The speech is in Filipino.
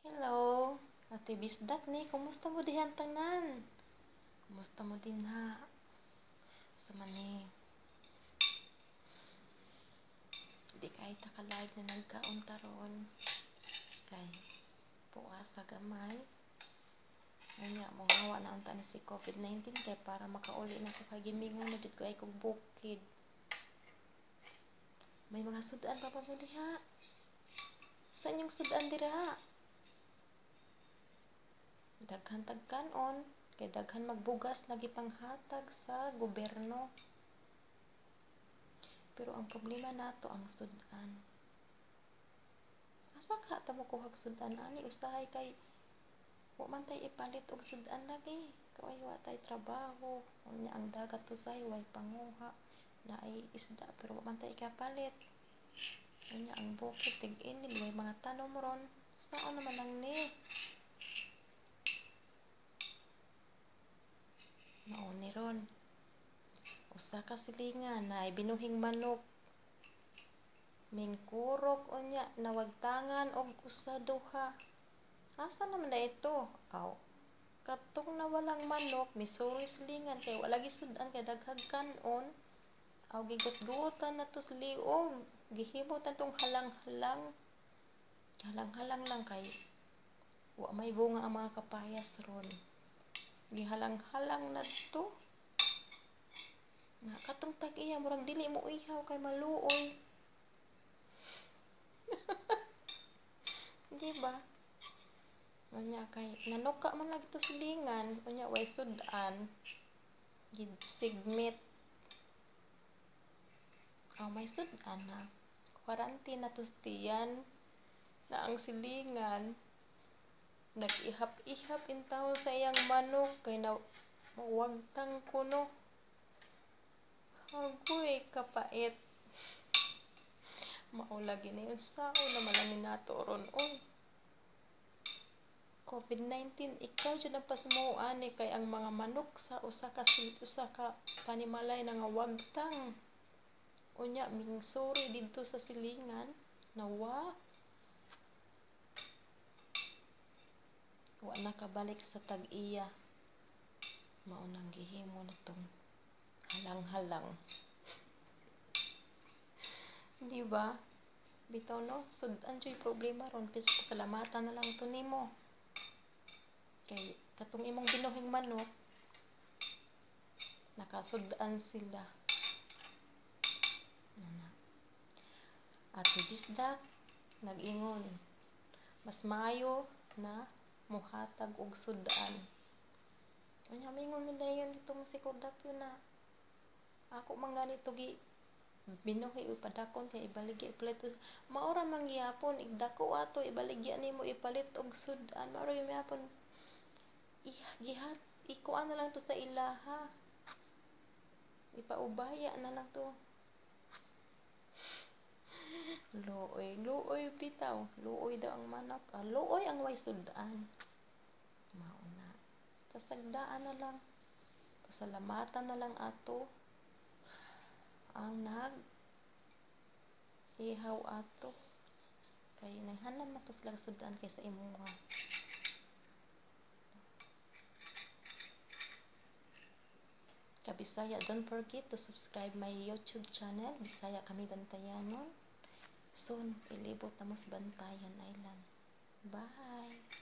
Hello, Ate Bisdak ni, kumusta mo dihan tanan? Kumusta mo din ha? Sa mani, di kahit taka-live na nagkaunta ron. Kay, puwas sa gamay. Kaya, mong hawa na unta na si COVID-19 kay para makauli na ko kagimingon na dito ko ay kong bukid. May mga sudan pa mo diha? Saan yung sudan dira? Daghan tagkanon kay daghan magbugas lagi panghatag sa gobyerno. Pero ang problema nato ang sudan. Asa ka ta mo kuhag sudan ani usahay kay wa man tay ipalit og sudan lagi. Kay wa tay trabaho. Unya ang dagat usay way panguha na ay isda pero wa man tay ikapalit. Unya ang bukid tig-inil way mga tanom ron. Saan naman lang ni? Mauni ron. Usa ka silingan na binuhing manok. Mingkurok unya nawagtangan og usa duha. Asa naman na ito? Aw. Katong na walang manok, misuri silingan kay wala gi sudan kay daghag kanon. Aw gigut-gutan na to sa liog. Gihimo ta tong halang-halang. Halang-halang lang kay wa may bunga ang mga kapayas ron. Gihalang-halang na to. Nga katong tag-iya murag dili mo ihaw kay maluoy. Di ba? Unya kay nanuka man lagi to silingan, unya way sudan. Sigmit. May sudan na. Quarantine na to tiyan na ang silingan. Nag-ihap-ihap in taon sa iyang manok kay na mawagtang kuno. Agoy, kapait. Maulagi na yun sao na malangin nato ron. COVID-19, ikaw dyan ang pasmuan ni kay ang mga manok sa usa ka panimalay na nga wagtang. Unya, mingsuri dito sa silingan na wa nakabalik sa tag-iya. Maunang gihimo na tong halang-halang. Di ba? Bitaw no, sudan joy problema ron pero pasalamatan na lang to nimo. Kay katong imong binuhing manok nakasudan sila. At si Bisdak nag-ingon mas maayo na muhatag og sudan. Unya mingon nila yun itong si Kodak yun na ako man ganito gi binuhi ipadakon kay ibaligya ipalit maura man gyapon igdako ato ibaligya nimo ipalit og sudan maura gyapon gihat ikuan na lang to sa ilaha ipaubaya na lang to luoy bitaw luoy daw ang manok luoy ang way sudan mauna pasagdaan na lang pasalamatan na lang ato ang ihaw ato kay naghanam na to sila sudan kaysa imuha. Kabisaya, don't forget to subscribe my YouTube channel Bisaya Kami Bantayanon. Soon ilibot na mo sa Bantayan Island. Bye.